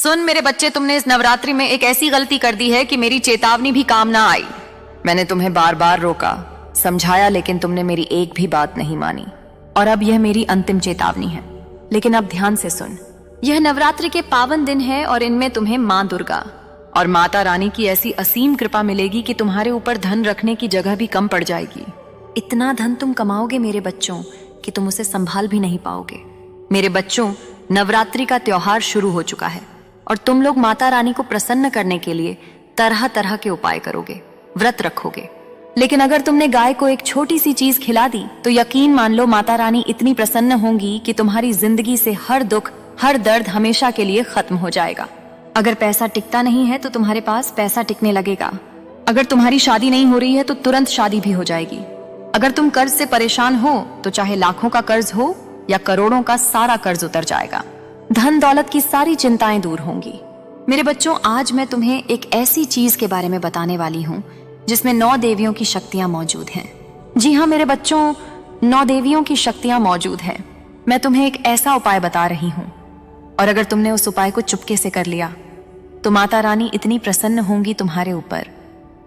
सुन मेरे बच्चे, तुमने इस नवरात्रि में एक ऐसी गलती कर दी है कि मेरी चेतावनी भी काम ना आई। मैंने तुम्हें बार बार रोका, समझाया, लेकिन तुमने मेरी एक भी बात नहीं मानी। और अब यह मेरी अंतिम चेतावनी है। लेकिन अब ध्यान से सुन, यह नवरात्रि के पावन दिन है और इनमें तुम्हें माँ दुर्गा और माता रानी की ऐसी असीम कृपा मिलेगी कि तुम्हारे ऊपर धन रखने की जगह भी कम पड़ जाएगी। इतना धन तुम कमाओगे मेरे बच्चों कि तुम उसे संभाल भी नहीं पाओगे। मेरे बच्चों, नवरात्रि का त्योहार शुरू हो चुका है और तुम लोग माता रानी को प्रसन्न करने के लिए तरह तरह के उपाय करोगे, व्रत रखोगे। लेकिन अगर तुमने गाय को एक छोटी सी चीज खिला दी तो यकीन मान लो माता रानी इतनी प्रसन्न होंगी कि तुम्हारी जिंदगी से हर दुख, हर दर्द हमेशा के लिए खत्म हो जाएगा। अगर पैसा टिकता नहीं है तो तुम्हारे पास पैसा टिकने लगेगा। अगर तुम्हारी शादी नहीं हो रही है तो तुरंत शादी भी हो जाएगी। अगर तुम कर्ज से परेशान हो तो चाहे लाखों का कर्ज हो या करोड़ों का सारा कर्ज उतर जाएगा। धन दौलत की सारी चिंताएं दूर होंगी। मेरे बच्चों, आज मैं तुम्हें एक ऐसी चीज के बारे में बताने वाली हूँ जिसमें 9 देवियों की शक्तियां मौजूद हैं। जी हाँ मेरे बच्चों, 9 देवियों की शक्तियां मौजूद हैं। मैं तुम्हें एक ऐसा उपाय बता रही हूँ और अगर तुमने उस उपाय को चुपके से कर लिया तो माता रानी इतनी प्रसन्न होंगी तुम्हारे ऊपर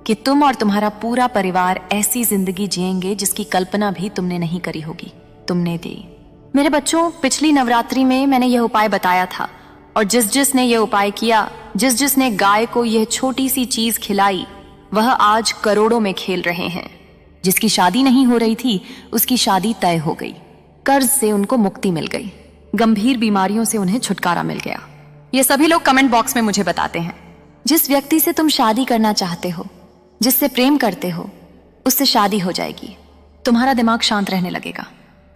कि तुम और तुम्हारा पूरा परिवार ऐसी जिंदगी जिएंगे जिसकी कल्पना भी तुमने नहीं करी होगी, तुमने दी। मेरे बच्चों, पिछली नवरात्रि में मैंने यह उपाय बताया था और जिस जिसने यह उपाय किया, जिस जिसने गाय को यह छोटी सी चीज खिलाई, वह आज करोड़ों में खेल रहे हैं। जिसकी शादी नहीं हो रही थी उसकी शादी तय हो गई, कर्ज से उनको मुक्ति मिल गई, गंभीर बीमारियों से उन्हें छुटकारा मिल गया। ये सभी लोग कमेंट बॉक्स में मुझे बताते हैं। जिस व्यक्ति से तुम शादी करना चाहते हो, जिससे प्रेम करते हो, उससे शादी हो जाएगी। तुम्हारा दिमाग शांत रहने लगेगा,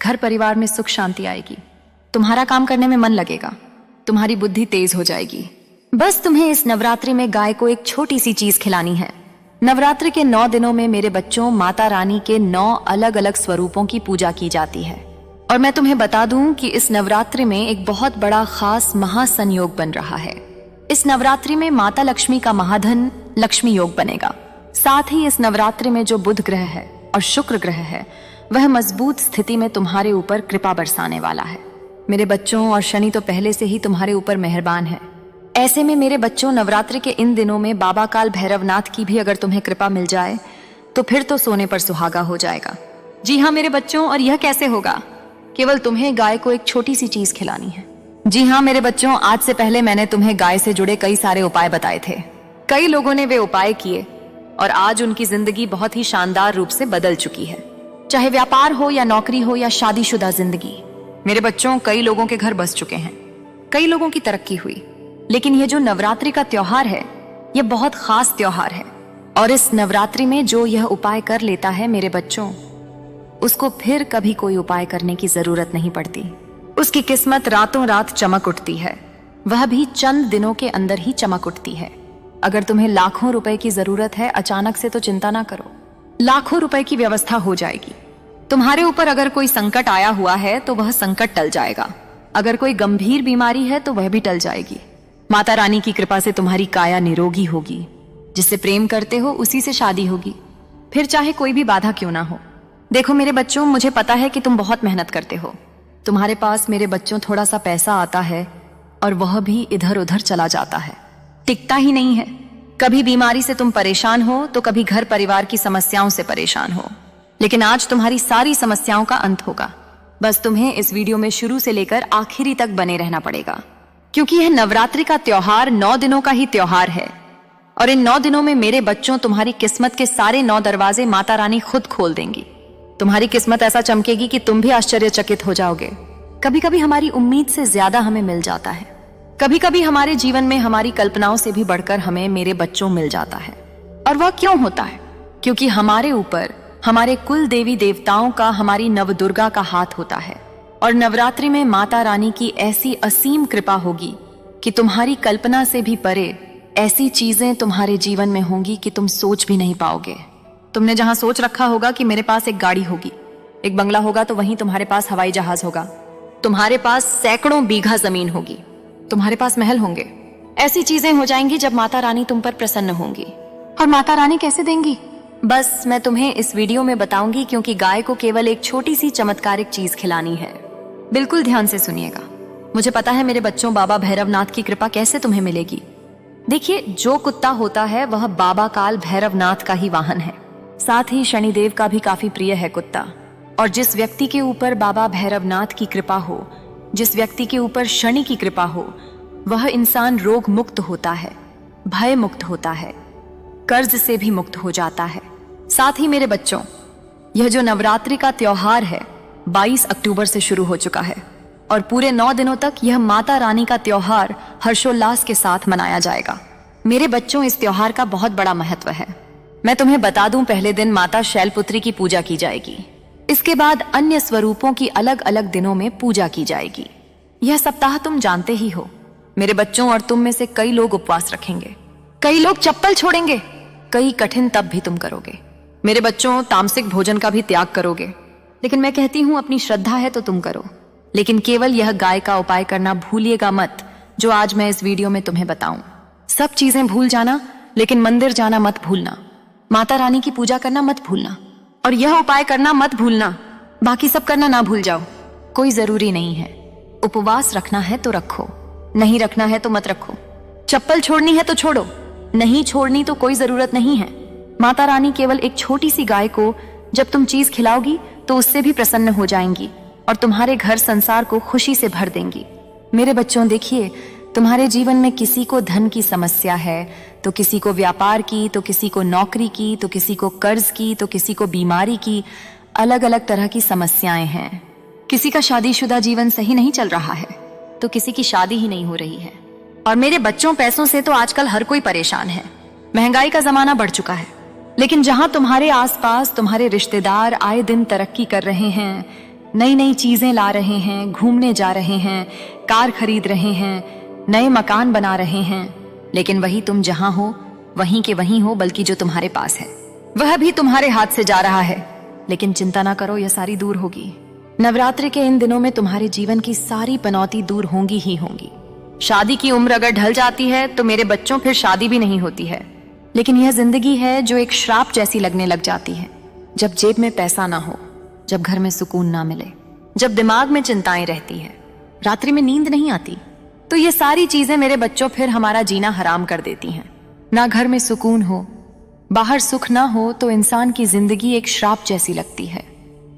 घर परिवार में सुख शांति आएगी, तुम्हारा काम करने में मन लगेगा, तुम्हारी बुद्धि तेज हो जाएगी। बस तुम्हें इस नवरात्रि में गाय को एक छोटी सी चीज खिलानी है। नवरात्रि के 9 दिनों में मेरे बच्चों, माता रानी के 9 अलग अलग स्वरूपों की पूजा की जाती है। और मैं तुम्हें बता दूं कि इस नवरात्रि में एक बहुत बड़ा खास महासंयोग बन रहा है। इस नवरात्रि में माता लक्ष्मी का महाधन लक्ष्मी योग बनेगा। साथ ही इस नवरात्रि में जो बुध ग्रह है और शुक्र ग्रह है वह मजबूत स्थिति में तुम्हारे ऊपर कृपा बरसाने वाला है। मेरे बच्चों, और शनि तो पहले से ही तुम्हारे ऊपर मेहरबान है। ऐसे में मेरे बच्चों, नवरात्रि के इन दिनों में बाबा काल भैरवनाथ की भी अगर तुम्हें कृपा मिल जाए तो फिर तो सोने पर सुहागा हो जाएगा। जी हाँ मेरे बच्चों, और यह कैसे होगा? केवल तुम्हें गाय को एक छोटी सी चीज खिलानी है। जी हाँ मेरे बच्चों, आज से पहले मैंने तुम्हें गाय से जुड़े कई सारे उपाय बताए थे। कई लोगों ने वे उपाय किए और आज उनकी जिंदगी बहुत ही शानदार रूप से बदल चुकी है। चाहे व्यापार हो या नौकरी हो या शादीशुदा जिंदगी, मेरे बच्चों, कई लोगों के घर बस चुके हैं, कई लोगों की तरक्की हुई। लेकिन ये जो नवरात्रि का त्योहार है, ये बहुत खास त्योहार है और इस नवरात्रि में जो यह उपाय कर लेता है मेरे बच्चों, उसको फिर कभी कोई उपाय करने की जरूरत नहीं पड़ती। उसकी किस्मत रातों रात चमक उठती है, वह भी चंद दिनों के अंदर ही चमक उठती है। अगर तुम्हें लाखों रुपए की जरूरत है अचानक से, तो चिंता ना करो, लाखों रुपए की व्यवस्था हो जाएगी। तुम्हारे ऊपर अगर कोई संकट आया हुआ है तो वह संकट टल जाएगा। अगर कोई गंभीर बीमारी है तो वह भी टल जाएगी। माता रानी की कृपा से तुम्हारी काया निरोगी होगी। जिससे प्रेम करते हो उसी से शादी होगी, फिर चाहे कोई भी बाधा क्यों ना हो। देखो मेरे बच्चों, मुझे पता है कि तुम बहुत मेहनत करते हो। तुम्हारे पास मेरे बच्चों थोड़ा सा पैसा आता है और वह भी इधर उधर चला जाता है, टिकता ही नहीं है। कभी बीमारी से तुम परेशान हो तो कभी घर परिवार की समस्याओं से परेशान हो। लेकिन आज तुम्हारी सारी समस्याओं का अंत होगा। बस तुम्हें इस वीडियो में शुरू से लेकर आखिरी तक बने रहना पड़ेगा, क्योंकि यह नवरात्रि का त्योहार 9 दिनों का ही त्योहार है और इन 9 दिनों में मेरे बच्चों, तुम्हारी किस्मत के सारे 9 दरवाजे माता रानी खुद खोल देंगी। तुम्हारी किस्मत ऐसा चमकेगी कि तुम भी आश्चर्यचकित हो जाओगे। कभी कभी हमारी उम्मीद से ज्यादा हमें मिल जाता है। कभी कभी हमारे जीवन में हमारी कल्पनाओं से भी बढ़कर हमें मेरे बच्चों मिल जाता है। और वह क्यों होता है? क्योंकि हमारे ऊपर हमारे कुल देवी देवताओं का, हमारी नव दुर्गा का हाथ होता है। और नवरात्रि में माता रानी की ऐसी असीम कृपा होगी कि तुम्हारी कल्पना से भी परे ऐसी चीजें तुम्हारे जीवन में होंगी कि तुम सोच भी नहीं पाओगे। तुमने जहां सोच रखा होगा कि मेरे पास एक गाड़ी होगी, एक बंगला होगा, तो वहीं तुम्हारे पास हवाई जहाज होगा। तुम्हारे पास सैकड़ों बीघा जमीन होगी, तुम्हारे पास महल होंगे। ऐसी चीजें हो जाएंगी जब माता रानी तुम पर प्रसन्न होंगी। और माता रानी कैसे देंगी? बस मैं तुम्हें इस वीडियो में बताऊंगी, क्योंकि गाय को केवल एक छोटी सी चमत्कारिक चीज खिलानी है। बिल्कुल ध्यान से सुनिएगा। मुझे पता है मेरे बच्चों, बाबा भैरवनाथ की कृपा कैसे तुम्हें मिलेगी। देखिए, जो कुत्ता होता है वह बाबा काल भैरवनाथ का ही वाहन है। साथ ही शनिदेव का भी काफी प्रिय है कुत्ता। और जिस व्यक्ति के ऊपर बाबा भैरवनाथ की कृपा हो, जिस व्यक्ति के ऊपर शनि की कृपा हो, वह इंसान रोग मुक्त होता है, भय मुक्त होता है, कर्ज से भी मुक्त हो जाता है। साथ ही मेरे बच्चों, यह जो नवरात्रि का त्योहार है 22 अक्टूबर से शुरू हो चुका है और पूरे 9 दिनों तक यह माता रानी का त्योहार हर्षोल्लास के साथ मनाया जाएगा। मेरे बच्चों, इस त्योहार का बहुत बड़ा महत्व है। मैं तुम्हें बता दूं, पहले दिन माता शैलपुत्री की पूजा की जाएगी। इसके बाद अन्य स्वरूपों की अलग अलग दिनों में पूजा की जाएगी। यह सप्ताह तुम जानते ही हो मेरे बच्चों, और तुम में से कई लोग उपवास रखेंगे, कई लोग चप्पल छोड़ेंगे, कई कठिन तप भी तुम करोगे। मेरे बच्चों, तामसिक भोजन का भी त्याग करोगे। लेकिन मैं कहती हूं, अपनी श्रद्धा है तो तुम करो, लेकिन केवल यह गाय का उपाय करना भूलिएगा मत, जो आज मैं इस वीडियो में तुम्हें बताऊं। सब चीजें भूल जाना, लेकिन मंदिर जाना मत भूलना, माता रानी की पूजा करना मत भूलना, और यह उपाय करना मत भूलना। बाकी सब करना ना भूल जाओ, कोई जरूरी नहीं है। उपवास रखना है तो रखो, नहीं रखना है तो मत रखो। चप्पल छोड़नी है तो छोड़ो, नहीं छोड़नी तो कोई जरूरत नहीं है। माता रानी केवल एक छोटी सी गाय को जब तुम चीज खिलाओगी तो उससे भी प्रसन्न हो जाएंगी और तुम्हारे घर संसार को खुशी से भर देंगी। मेरे बच्चों, देखिए, तुम्हारे जीवन में किसी को धन की समस्या है, तो किसी को व्यापार की, तो किसी को नौकरी की, तो किसी को कर्ज की, तो किसी को बीमारी की, अलग अलग तरह की समस्याएं हैं। किसी का शादीशुदा जीवन सही नहीं चल रहा है, तो किसी की शादी ही नहीं हो रही है। और मेरे बच्चों, पैसों से तो आजकल हर कोई परेशान है। महंगाई का जमाना बढ़ चुका है, लेकिन जहां तुम्हारे आसपास तुम्हारे रिश्तेदार आए दिन तरक्की कर रहे हैं, नई नई चीजें ला रहे हैं, घूमने जा रहे हैं, कार खरीद रहे हैं, नए मकान बना रहे हैं, लेकिन वही तुम जहां हो वहीं के वहीं हो, बल्कि जो तुम्हारे पास है वह भी तुम्हारे हाथ से जा रहा है। लेकिन चिंता ना करो, यह सारी दूर होगी। नवरात्रि के इन दिनों में तुम्हारे जीवन की सारी पनौती दूर होंगी ही होंगी। शादी की उम्र अगर ढल जाती है तो मेरे बच्चों फिर शादी भी नहीं होती है। लेकिन यह जिंदगी है जो एक श्राप जैसी लगने लग जाती है। जब जेब में पैसा ना हो, जब घर में सुकून ना मिले, जब दिमाग में चिंताएं रहती है, रात्रि में नींद नहीं आती, तो ये सारी चीजें मेरे बच्चों फिर हमारा जीना हराम कर देती हैं। ना घर में सुकून हो, बाहर सुख ना हो, तो इंसान की जिंदगी एक श्राप जैसी लगती है।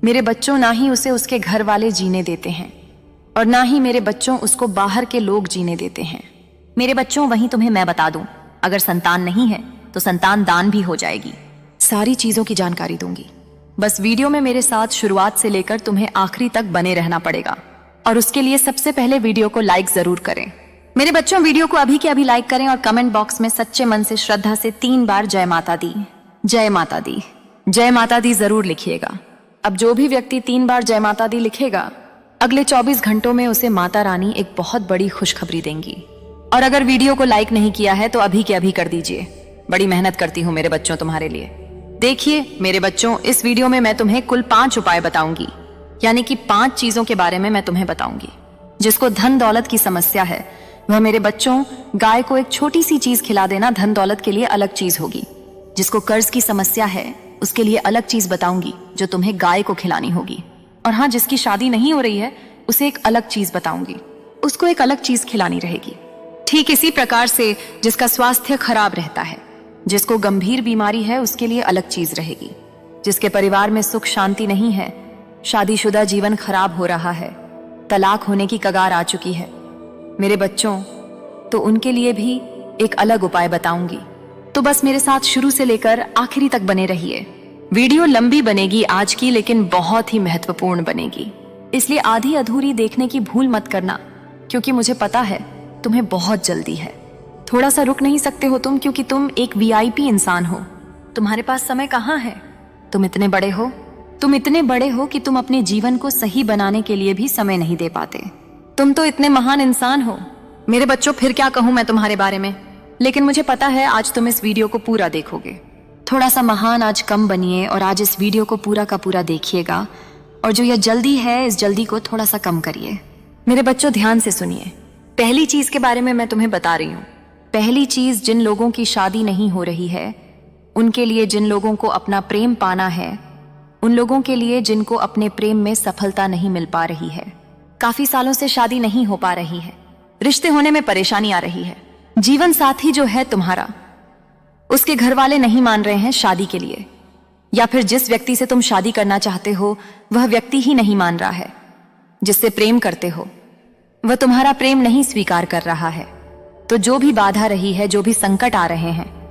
मेरे बच्चों, ना ही उसे उसके घर वाले जीने देते हैं और ना ही मेरे बच्चों उसको बाहर के लोग जीने देते हैं। मेरे बच्चों, वहीं तुम्हें मैं बता दूं, अगर संतान नहीं है तो संतान दान भी हो जाएगी। सारी चीजों की जानकारी दूंगी। बस वीडियो में मेरे साथ शुरुआत से लेकर तुम्हें आखिरी तक बने रहना पड़ेगा, और उसके लिए सबसे पहले वीडियो को लाइक जरूर करें। मेरे बच्चों, वीडियो को अभी के अभी लाइक करें और कमेंट बॉक्स में सच्चे मन से श्रद्धा से 3 बार जय माता दी, जय माता दी, जय माता दी जरूर लिखिएगा। अब जो भी व्यक्ति 3 बार जय माता दी लिखेगा, अगले 24 घंटों में उसे माता रानी एक बहुत बड़ी खुशखबरी देंगी। और अगर वीडियो को लाइक नहीं किया है तो अभी के अभी कर दीजिए। बड़ी मेहनत करती हूँ मेरे बच्चों तुम्हारे लिए। देखिए मेरे बच्चों, इस वीडियो में मैं तुम्हें कुल 5 उपाय बताऊंगी, यानी कि 5 चीजों के बारे में मैं तुम्हें बताऊंगी। जिसको धन दौलत की समस्या है वह मेरे बच्चों, गाय को एक छोटी सी चीज खिला देना धन दौलत के लिए अलग चीज होगी। जिसको कर्ज की समस्या है उसके लिए अलग चीज बताऊंगी जो तुम्हें गाय को खिलानी होगी। और हाँ, जिसकी शादी नहीं हो रही है उसे एक अलग चीज बताऊंगी, उसको एक अलग चीज खिलानी रहेगी। ठीक इसी प्रकार से जिसका स्वास्थ्य खराब रहता है, जिसको गंभीर बीमारी है, उसके लिए अलग चीज रहेगी। जिसके परिवार में सुख शांति नहीं है, शादीशुदा जीवन खराब हो रहा है, तलाक होने की कगार आ चुकी है मेरे बच्चों, तो उनके लिए भी एक अलग उपाय बताऊंगी। तो बस मेरे साथ शुरू से लेकर आखिरी तक बने रहिए। वीडियो लंबी बनेगी आज की, लेकिन बहुत ही महत्वपूर्ण बनेगी, इसलिए आधी अधूरी देखने की भूल मत करना, क्योंकि मुझे पता है तुम्हें बहुत जल्दी है। थोड़ा सा रुक नहीं सकते हो तुम, क्योंकि तुम एक वीआईपी इंसान हो। तुम्हारे पास समय कहाँ है? तुम इतने बड़े हो, तुम इतने बड़े हो कि तुम अपने जीवन को सही बनाने के लिए भी समय नहीं दे पाते। तुम तो इतने महान इंसान हो मेरे बच्चों, फिर क्या कहूं मैं तुम्हारे बारे में। लेकिन मुझे पता है आज तुम इस वीडियो को पूरा देखोगे। थोड़ा सा महान आज कम बनिए और आज इस वीडियो को पूरा का पूरा देखिएगा, और जो यह जल्दी है इस जल्दी को थोड़ा सा कम करिए। मेरे बच्चों ध्यान से सुनिए। पहली चीज के बारे में मैं तुम्हें बता रही हूँ। पहली चीज, जिन लोगों की शादी नहीं हो रही है उनके लिए, जिन लोगों को अपना प्रेम पाना है, उन लोगों के लिए जिनको अपने प्रेम में सफलता नहीं मिल पा रही है, काफी सालों से शादी नहीं हो पा रही है, रिश्ते होने में परेशानी आ रही है। जीवन साथी जो है तुम्हारा, उसके घर वाले नहीं मान रहे हैं शादी के लिए, या फिर जिस व्यक्ति से तुम शादी करना चाहते हो वह व्यक्ति ही नहीं मान रहा है। जिससे प्रेम करते हो वह तुम्हारा प्रेम नहीं स्वीकार कर रहा है। तो जो भी बाधा रही है, जो भी संकट आ रहे हैं,